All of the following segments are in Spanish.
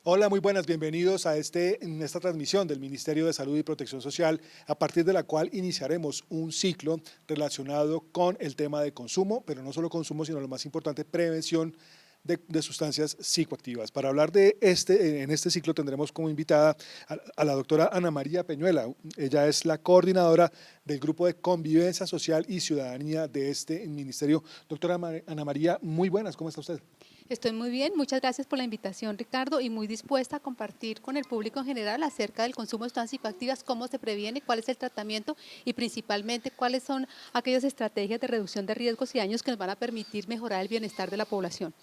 Hola, muy buenas, bienvenidos a esta transmisión del Ministerio de Salud y Protección Social, a partir de la cual iniciaremos un ciclo relacionado con el tema de consumo, pero no solo consumo, sino lo más importante, prevención de sustancias psicoactivas. Para hablar en este ciclo tendremos como invitada a la doctora Ana María Peñuela. Ella es la coordinadora del Grupo de Convivencia Social y Ciudadanía de este ministerio. Doctora Ana María, muy buenas, ¿cómo está usted? Estoy muy bien, muchas gracias por la invitación, Ricardo, y muy dispuesta a compartir con el público en general acerca del consumo de sustancias psicoactivas, cómo se previene, cuál es el tratamiento y principalmente cuáles son aquellas estrategias de reducción de riesgos y daños que nos van a permitir mejorar el bienestar de la población.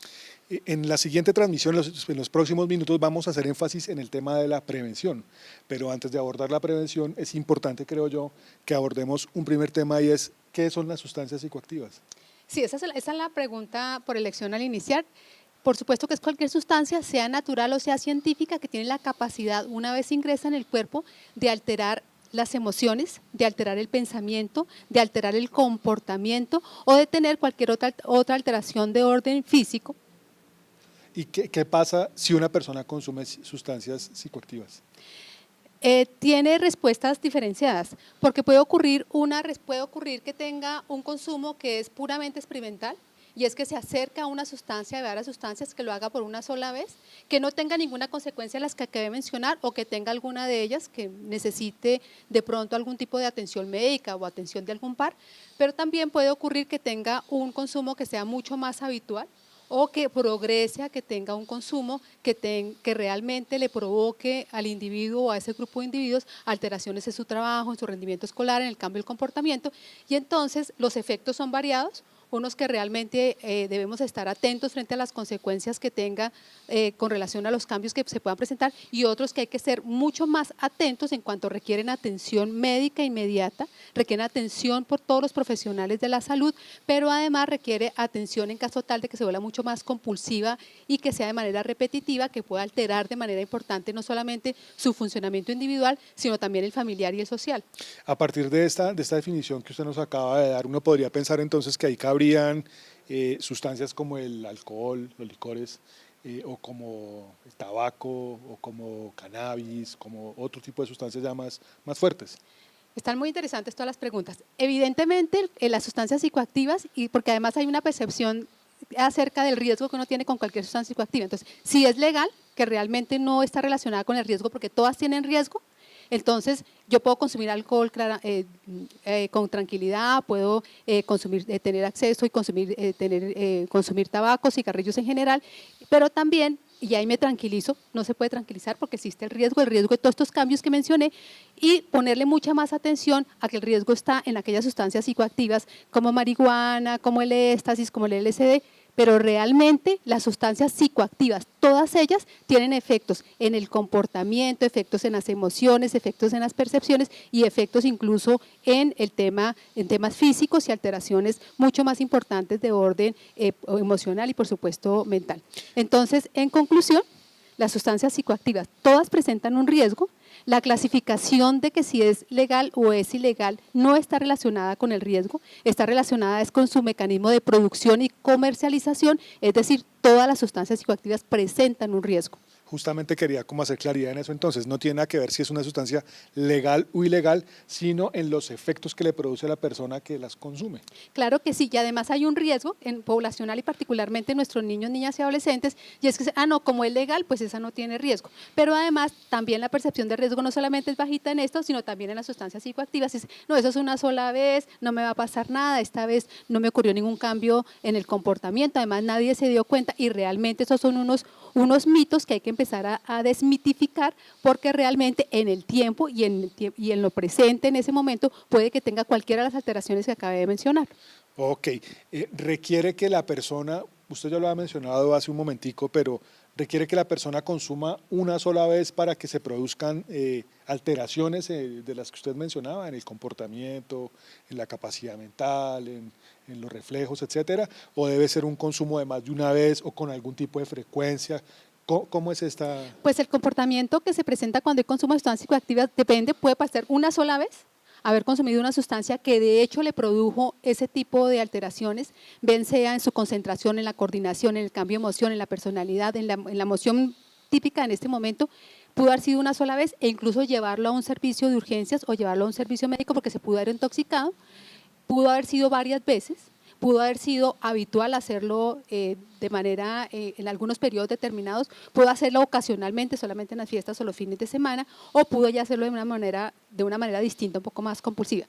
En la siguiente transmisión, en los próximos minutos, vamos a hacer énfasis en el tema de la prevención, pero antes de abordar la prevención es importante, creo yo, que abordemos un primer tema y es ¿qué son las sustancias psicoactivas? Sí, esa es la pregunta por elección al iniciar. Por supuesto que es cualquier sustancia, sea natural o sea científica, que tiene la capacidad, una vez ingresa en el cuerpo, de alterar las emociones, de alterar el pensamiento, de alterar el comportamiento o de tener cualquier otra alteración de orden físico. ¿Y qué pasa si una persona consume sustancias psicoactivas? Tiene respuestas diferenciadas, porque puede ocurrir que tenga un consumo que es puramente experimental, y es que se acerca a una sustancia, a varias sustancias, que lo haga por una sola vez, que no tenga ninguna consecuencia de las que acabé de mencionar o que tenga alguna de ellas que necesite de pronto algún tipo de atención médica o atención de algún par, pero también puede ocurrir que tenga un consumo que sea mucho más habitual o que progrese a que tenga un consumo que realmente le provoque al individuo o a ese grupo de individuos alteraciones en su trabajo, en su rendimiento escolar, en el cambio del comportamiento, y entonces los efectos son variados. Unos que realmente debemos estar atentos frente a las consecuencias que tenga con relación a los cambios que se puedan presentar, y otros que hay que ser mucho más atentos en cuanto requieren atención médica inmediata, requieren atención por todos los profesionales de la salud, pero además requiere atención en caso tal de que se vuelva mucho más compulsiva y que sea de manera repetitiva, que pueda alterar de manera importante no solamente su funcionamiento individual, sino también el familiar y el social. A partir de esta definición que usted nos acaba de dar, uno podría pensar entonces que ahí cabrían sustancias como el alcohol, los licores, o como el tabaco, o como cannabis, como otro tipo de sustancias ya más fuertes. Están muy interesantes todas las preguntas. Evidentemente, las sustancias psicoactivas, y porque además hay una percepción acerca del riesgo que uno tiene con cualquier sustancia psicoactiva. Entonces, si es legal, que realmente no está relacionada con el riesgo, porque todas tienen riesgo, entonces yo puedo consumir alcohol con tranquilidad, puedo tener acceso y consumir tabaco, cigarrillos en general, pero también, y ahí me tranquilizo, no se puede tranquilizar porque existe el riesgo de todos estos cambios que mencioné, y ponerle mucha más atención a que el riesgo está en aquellas sustancias psicoactivas como marihuana, como el éxtasis, como el LSD, pero realmente las sustancias psicoactivas, todas ellas tienen efectos en el comportamiento, efectos en las emociones, efectos en las percepciones y efectos incluso en temas físicos y alteraciones mucho más importantes de orden emocional y por supuesto mental. Entonces, en conclusión, las sustancias psicoactivas todas presentan un riesgo. La clasificación de que si es legal o es ilegal no está relacionada con el riesgo, está relacionada con su mecanismo de producción y comercialización, es decir, todas las sustancias psicoactivas presentan un riesgo. Justamente quería como hacer claridad en eso, entonces no tiene nada que ver si es una sustancia legal o ilegal, sino en los efectos que le produce a la persona que las consume. Claro que sí, y además hay un riesgo poblacional y particularmente en nuestros niños, niñas y adolescentes, y es que, no, como es legal, pues esa no tiene riesgo. Pero además también la percepción de riesgo no solamente es bajita en esto, sino también en las sustancias psicoactivas. No, eso es una sola vez, no me va a pasar nada, esta vez no me ocurrió ningún cambio en el comportamiento, además nadie se dio cuenta, y realmente esos son unos mitos que hay que empezar a desmitificar, porque realmente en el tiempo y en lo presente, en ese momento, puede que tenga cualquiera de las alteraciones que acabé de mencionar. Ok, requiere que la persona, usted ya lo ha mencionado hace un momentico, pero requiere que la persona consuma una sola vez para que se produzcan alteraciones de las que usted mencionaba, en el comportamiento, en la capacidad mental, en los reflejos, etcétera, o debe ser un consumo de más de una vez o con algún tipo de frecuencia. ¿Cómo es esta? Pues el comportamiento que se presenta cuando hay consumo de sustancias psicoactivas depende, puede pasar una sola vez, haber consumido una sustancia que de hecho le produjo ese tipo de alteraciones, bien sea en su concentración, en la coordinación, en el cambio de emoción, en la personalidad, en la emoción típica en este momento, pudo haber sido una sola vez e incluso llevarlo a un servicio de urgencias o llevarlo a un servicio médico porque se pudo haber intoxicado, pudo haber sido varias veces, pudo haber sido habitual hacerlo de manera, en algunos periodos determinados, pudo hacerlo ocasionalmente, solamente en las fiestas o los fines de semana, o pudo ya hacerlo de una manera distinta, un poco más compulsiva.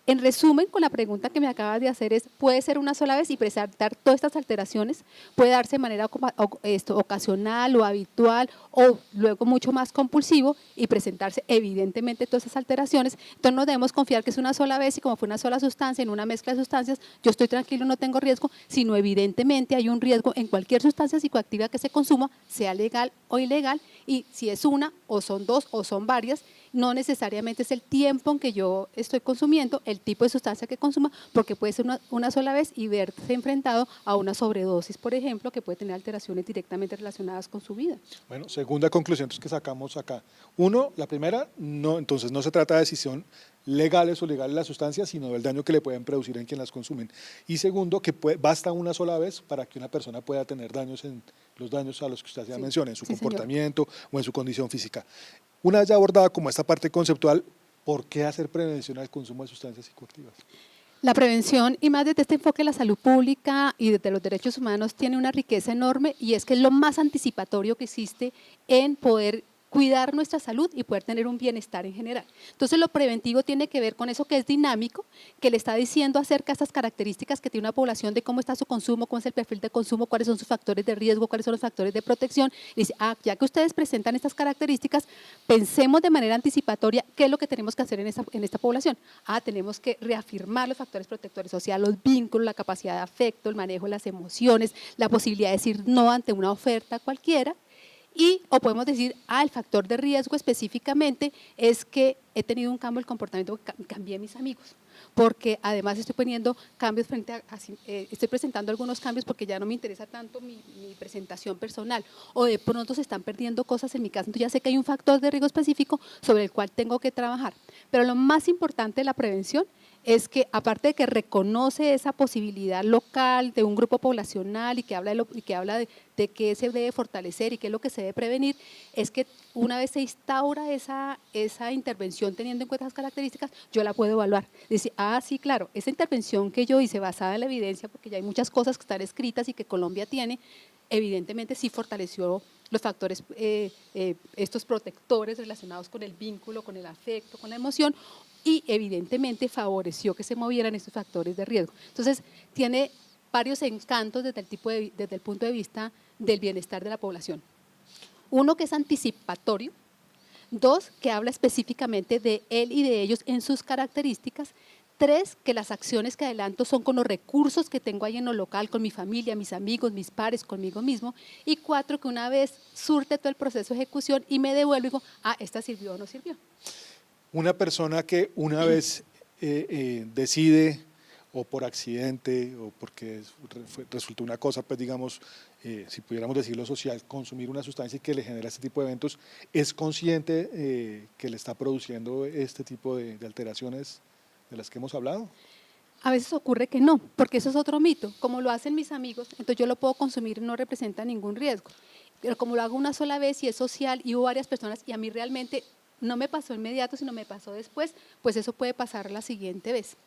En resumen, con la pregunta que me acabas de hacer es, puede ser una sola vez y presentar todas estas alteraciones, puede darse de manera ocasional o habitual o luego mucho más compulsivo y presentarse evidentemente todas esas alteraciones. Entonces no debemos confiar que es una sola vez y como fue una sola sustancia, en una mezcla de sustancias, yo estoy tranquilo, no tengo riesgo, sino evidentemente hay un riesgo en cualquier sustancia psicoactiva que se consuma, sea legal o ilegal, y si es una o son dos o son varias, no necesariamente es el tiempo en que yo estoy consumiendo, el tipo de sustancia que consuma, porque puede ser una sola vez y verse enfrentado a una sobredosis, por ejemplo, que puede tener alteraciones directamente relacionadas con su vida. Bueno, segunda conclusión que sacamos acá. Uno, la primera, no, entonces no se trata de decisión legales o ilegales las sustancias, sino del daño que le pueden producir en quien las consumen. Y segundo, que basta una sola vez para que una persona pueda tener daños los daños a los que usted ya menciona, en su comportamiento o en su condición física. Una vez ya abordada como esta parte conceptual, ¿por qué hacer prevención al consumo de sustancias psicoactivas? La prevención, y más desde este enfoque de la salud pública y desde los derechos humanos, tiene una riqueza enorme y es que es lo más anticipatorio que existe en poder cuidar nuestra salud y poder tener un bienestar en general. Entonces lo preventivo tiene que ver con eso que es dinámico, que le está diciendo acerca de estas características que tiene una población de cómo está su consumo, cómo es el perfil de consumo, cuáles son sus factores de riesgo, cuáles son los factores de protección. Y dice, ya que ustedes presentan estas características, pensemos de manera anticipatoria qué es lo que tenemos que hacer en esta población. Tenemos que reafirmar los factores protectores, o sea, los vínculos, la capacidad de afecto, el manejo de las emociones, la posibilidad de decir no ante una oferta cualquiera. O podemos decir, el factor de riesgo específicamente es que he tenido un cambio del comportamiento, cambié mis amigos, porque además estoy poniendo cambios estoy presentando algunos cambios porque ya no me interesa tanto mi presentación personal, o de pronto se están perdiendo cosas en mi casa, entonces ya sé que hay un factor de riesgo específico sobre el cual tengo que trabajar. Pero lo más importante de la prevención es que aparte de que reconoce esa posibilidad local de un grupo poblacional y que habla de qué se debe fortalecer y qué es lo que se debe prevenir, es que una vez se instaura esa intervención teniendo en cuenta esas características, yo la puedo evaluar. Decir, sí, claro, esa intervención que yo hice basada en la evidencia, porque ya hay muchas cosas que están escritas y que Colombia tiene, evidentemente sí fortaleció los factores, estos protectores relacionados con el vínculo, con el afecto, con la emoción, y evidentemente favoreció que se movieran estos factores de riesgo. Entonces, tiene varios encantos desde el punto de vista del bienestar de la población. Uno, que es anticipatorio. Dos, que habla específicamente de él y de ellos en sus características. Tres, que las acciones que adelanto son con los recursos que tengo ahí en lo local, con mi familia, mis amigos, mis pares, conmigo mismo. Y cuatro, que una vez surte todo el proceso de ejecución y me devuelvo y digo, esta sirvió o no sirvió. Una persona que una vez decide, o por accidente, o porque resultó una cosa, pues digamos, si pudiéramos decirlo social, consumir una sustancia que le genera este tipo de eventos, ¿es consciente que le está produciendo este tipo de alteraciones de las que hemos hablado? A veces ocurre que no, porque eso es otro mito. Como lo hacen mis amigos, entonces yo lo puedo consumir y no representa ningún riesgo. Pero como lo hago una sola vez y es social y hubo varias personas y a mí realmente no me pasó inmediato, sino me pasó después, pues eso puede pasar la siguiente vez.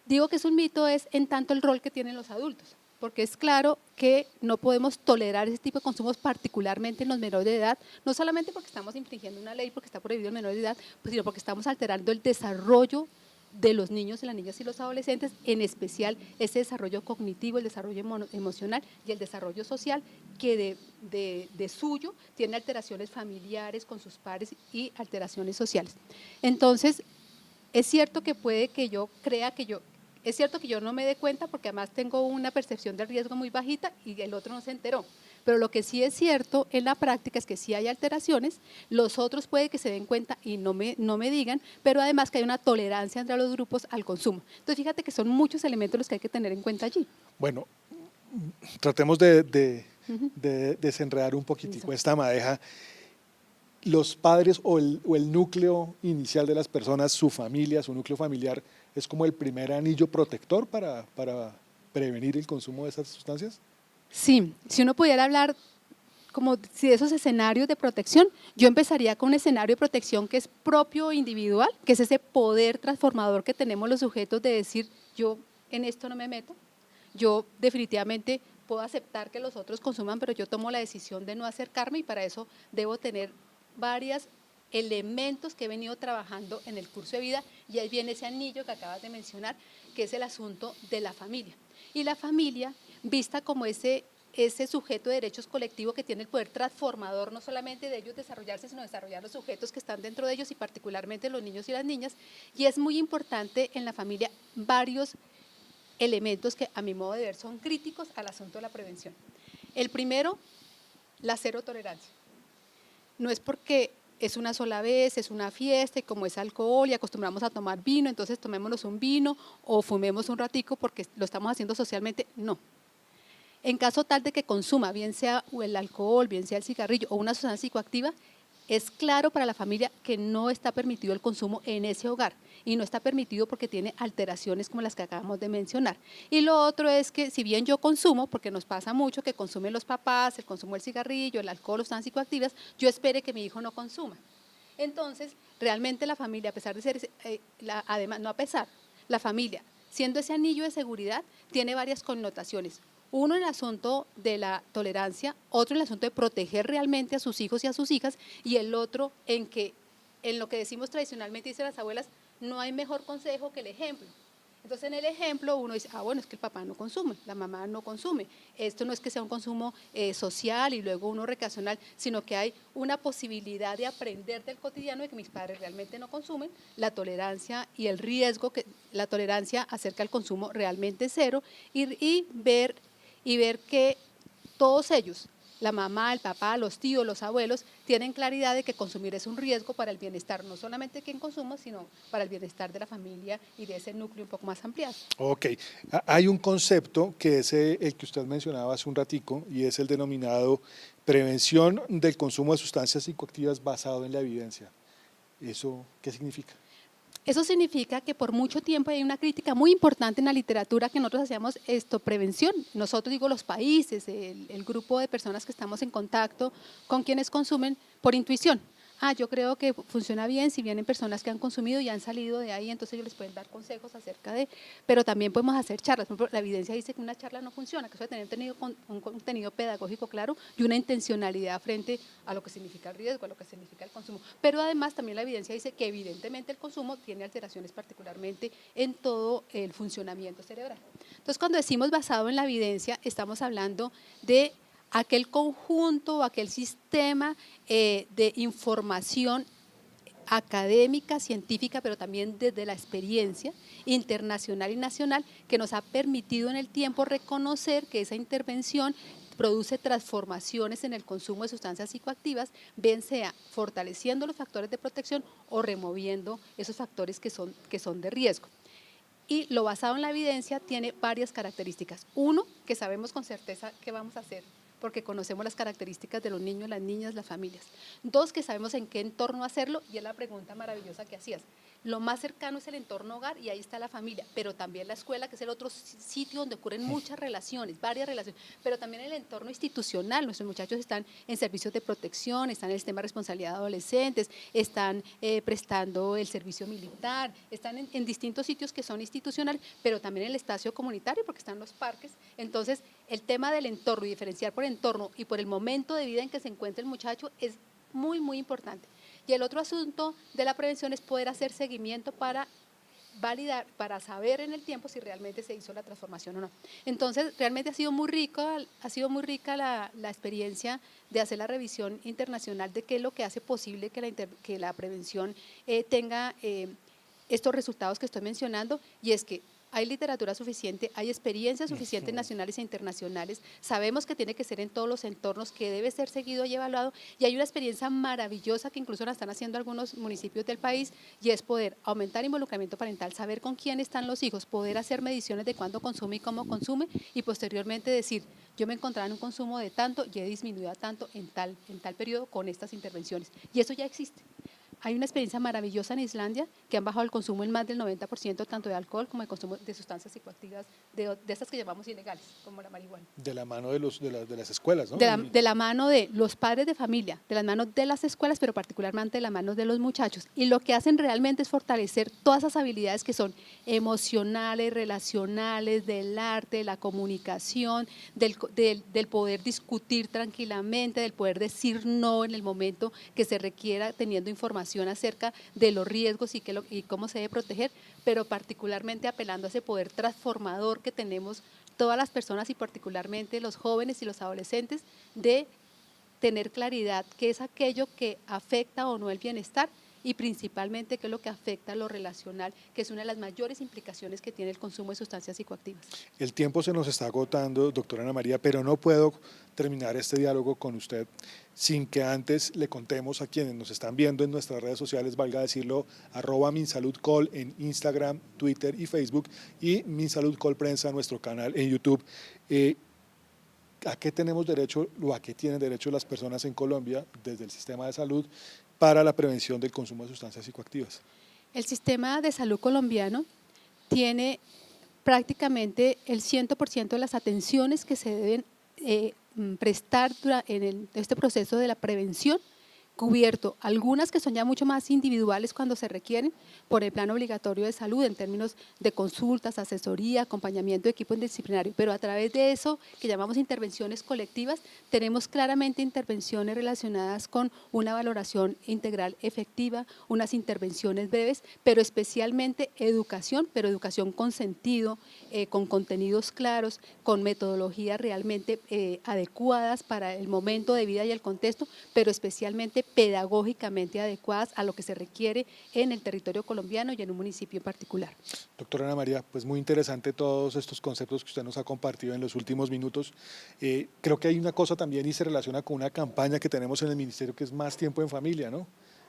Digo que es un mito es en tanto el rol que tienen los adultos, porque es claro que no podemos tolerar ese tipo de consumos, particularmente en los menores de edad, no solamente porque estamos infringiendo una ley, porque está prohibido el menor de edad, pues, sino porque estamos alterando el desarrollo de los niños, de las niñas y los adolescentes, en especial ese desarrollo cognitivo, el desarrollo emocional y el desarrollo social, que de suyo tiene alteraciones familiares con sus pares y alteraciones sociales. Entonces, es cierto que puede que yo crea es cierto que yo no me dé cuenta porque además tengo una percepción del riesgo muy bajita y el otro no se enteró. Pero lo que sí es cierto en la práctica es que sí hay alteraciones, los otros puede que se den cuenta y no me digan, pero además que hay una tolerancia entre los grupos al consumo. Entonces fíjate que son muchos elementos los que hay que tener en cuenta allí. Bueno, tratemos de desenredar un poquitico esta madeja. los padres o el núcleo inicial de las personas, su familia, su núcleo familiar, es como el primer anillo protector para prevenir el consumo de esas sustancias? Sí, si uno pudiera hablar como si de esos escenarios de protección, yo empezaría con un escenario de protección que es propio e individual, que es ese poder transformador que tenemos los sujetos de decir, yo en esto no me meto, yo definitivamente puedo aceptar que los otros consuman, pero yo tomo la decisión de no acercarme y para eso debo tener varios elementos que he venido trabajando en el curso de vida y ahí viene ese anillo que acabas de mencionar, que es el asunto de la familia. Y la familia vista como ese sujeto de derechos colectivos que tiene el poder transformador, no solamente de ellos desarrollarse, sino desarrollar los sujetos que están dentro de ellos y particularmente los niños y las niñas. Y es muy importante en la familia varios elementos que a mi modo de ver son críticos al asunto de la prevención. El primero, la cero tolerancia. No es porque es una sola vez, es una fiesta y como es alcohol y acostumbramos a tomar vino, entonces tomémonos un vino o fumemos un ratico porque lo estamos haciendo socialmente, no. En caso tal de que consuma, bien sea el alcohol, bien sea el cigarrillo o una sustancia psicoactiva, es claro para la familia que no está permitido el consumo en ese hogar y no está permitido porque tiene alteraciones como las que acabamos de mencionar. Y lo otro es que si bien yo consumo, porque nos pasa mucho que consumen los papás, el consumo del cigarrillo, el alcohol, las sustancias psicoactivas, yo espere que mi hijo no consuma. Entonces, realmente la familia, a pesar de ser, además, no a pesar, la familia, siendo ese anillo de seguridad, tiene varias connotaciones. Uno en el asunto de la tolerancia, otro en el asunto de proteger realmente a sus hijos y a sus hijas, y el otro en que, en lo que decimos tradicionalmente, dicen las abuelas, no hay mejor consejo que el ejemplo. Entonces en el ejemplo uno dice, bueno, es que el papá no consume, la mamá no consume. Esto no es que sea un consumo social y luego uno recreacional, sino que hay una posibilidad de aprender del cotidiano de que mis padres realmente no consumen, la tolerancia y el riesgo, que la tolerancia acerca del consumo realmente es cero y ver que todos ellos, la mamá, el papá, los tíos, los abuelos, tienen claridad de que consumir es un riesgo para el bienestar, no solamente de quien consuma, sino para el bienestar de la familia y de ese núcleo un poco más ampliado. Ok, hay un concepto que es el que usted mencionaba hace un ratico y es el denominado prevención del consumo de sustancias psicoactivas basado en la evidencia. ¿Eso qué significa? Eso significa que por mucho tiempo hay una crítica muy importante en la literatura que nosotros hacíamos prevención. Nosotros digo los países, el grupo de personas que estamos en contacto con quienes consumen por intuición. Yo creo que funciona bien si vienen personas que han consumido y han salido de ahí, entonces ellos les pueden dar consejos acerca de, pero también podemos hacer charlas. Por ejemplo, la evidencia dice que una charla no funciona, que eso debe tener un contenido pedagógico claro y una intencionalidad frente a lo que significa el riesgo, a lo que significa el consumo. Pero además también la evidencia dice que evidentemente el consumo tiene alteraciones particularmente en todo el funcionamiento cerebral. Entonces, cuando decimos basado en la evidencia, estamos hablando de aquel conjunto, aquel sistema de información académica, científica, pero también desde la experiencia internacional y nacional que nos ha permitido en el tiempo reconocer que esa intervención produce transformaciones en el consumo de sustancias psicoactivas, bien sea fortaleciendo los factores de protección o removiendo esos factores que son de riesgo. Y lo basado en la evidencia tiene varias características. Uno, que sabemos con certeza qué vamos a hacer, porque conocemos las características de los niños, las niñas, las familias. Dos, que sabemos en qué entorno hacerlo, y es la pregunta maravillosa que hacías. Lo más cercano es el entorno hogar y ahí está la familia, pero también la escuela, que es el otro sitio donde ocurren muchas relaciones, varias relaciones, pero también el entorno institucional. Nuestros muchachos están en servicios de protección, están en el sistema de responsabilidad de adolescentes, están prestando el servicio militar, están en distintos sitios que son institucionales, pero también en el espacio comunitario porque están los parques. Entonces, el tema del entorno y diferenciar por entorno y por el momento de vida en que se encuentra el muchacho es muy, muy importante. Y el otro asunto de la prevención es poder hacer seguimiento para validar, para saber en el tiempo si realmente se hizo la transformación o no. Entonces, realmente ha sido muy rica la experiencia de hacer la revisión internacional de qué es lo que hace posible que la prevención tenga estos resultados que estoy mencionando, y es que hay literatura suficiente, hay experiencias suficientes nacionales e internacionales, sabemos que tiene que ser en todos los entornos, que debe ser seguido y evaluado, y hay una experiencia maravillosa que incluso la están haciendo algunos municipios del país, y es poder aumentar involucramiento parental, saber con quién están los hijos, poder hacer mediciones de cuándo consume y cómo consume, y posteriormente decir, yo me encontraba en un consumo de tanto y he disminuido a tanto en tal periodo con estas intervenciones, y eso ya existe. Hay una experiencia maravillosa en Islandia que han bajado el consumo en más del 90% tanto de alcohol como el consumo de sustancias psicoactivas, de estas que llamamos ilegales, como la marihuana. De la mano de las escuelas, ¿no? De la mano de los padres de familia, de las manos de las escuelas, pero particularmente de las manos de los muchachos. Y lo que hacen realmente es fortalecer todas esas habilidades que son emocionales, relacionales, del arte, de la comunicación, del poder discutir tranquilamente, del poder decir no en el momento que se requiera, teniendo información acerca de los riesgos y cómo se debe proteger, pero particularmente apelando a ese poder transformador que tenemos todas las personas y particularmente los jóvenes y los adolescentes, de tener claridad qué es aquello que afecta o no el bienestar y principalmente qué es lo que afecta a lo relacional, que es una de las mayores implicaciones que tiene el consumo de sustancias psicoactivas. El tiempo se nos está agotando, doctora Ana María, pero no puedo terminar este diálogo con usted sin que antes le contemos a quienes nos están viendo en nuestras redes sociales, valga decirlo, @minsaludcol en Instagram, Twitter y Facebook, y Minsaludcol Prensa, nuestro canal en YouTube. ¿A qué tenemos derecho o a qué tienen derecho las personas en Colombia desde el sistema de salud para la prevención del consumo de sustancias psicoactivas? El sistema de salud colombiano tiene prácticamente el 100% de las atenciones que se deben prestar en este proceso de la prevención, cubierto, algunas que son ya mucho más individuales cuando se requieren por el plan obligatorio de salud en términos de consultas, asesoría, acompañamiento de equipo disciplinario, pero a través de eso que llamamos intervenciones colectivas, tenemos claramente intervenciones relacionadas con una valoración integral efectiva, unas intervenciones breves, pero especialmente educación, pero educación con sentido, con contenidos claros, con metodologías realmente adecuadas para el momento de vida y el contexto, pero especialmente pedagógicamente adecuadas a lo que se requiere en el territorio colombiano y en un municipio en particular. Doctora Ana María, pues muy interesante todos estos conceptos que usted nos ha compartido en los últimos minutos. Creo que hay una cosa también y se relaciona con una campaña que tenemos en el Ministerio que es Más Tiempo en Familia, ¿no?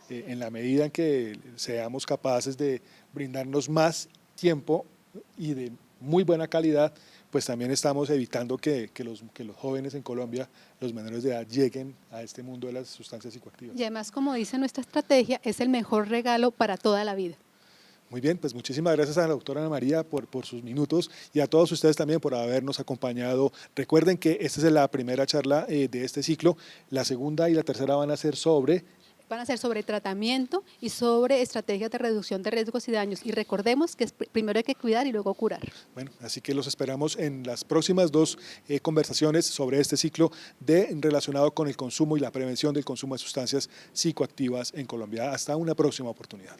En la medida en que seamos capaces de brindarnos más tiempo y de muy buena calidad, pues también estamos evitando que los jóvenes en Colombia, los menores de edad, lleguen a este mundo de las sustancias psicoactivas. Y además, como dice nuestra estrategia, es el mejor regalo para toda la vida. Muy bien, pues muchísimas gracias a la doctora Ana María por sus minutos y a todos ustedes también por habernos acompañado. Recuerden que esta es la primera charla de este ciclo, la segunda y la tercera van a ser sobre tratamiento y sobre estrategias de reducción de riesgos y daños. Y recordemos que primero hay que cuidar y luego curar. Bueno, así que los esperamos en las próximas dos conversaciones sobre este ciclo relacionado con el consumo y la prevención del consumo de sustancias psicoactivas en Colombia. Hasta una próxima oportunidad.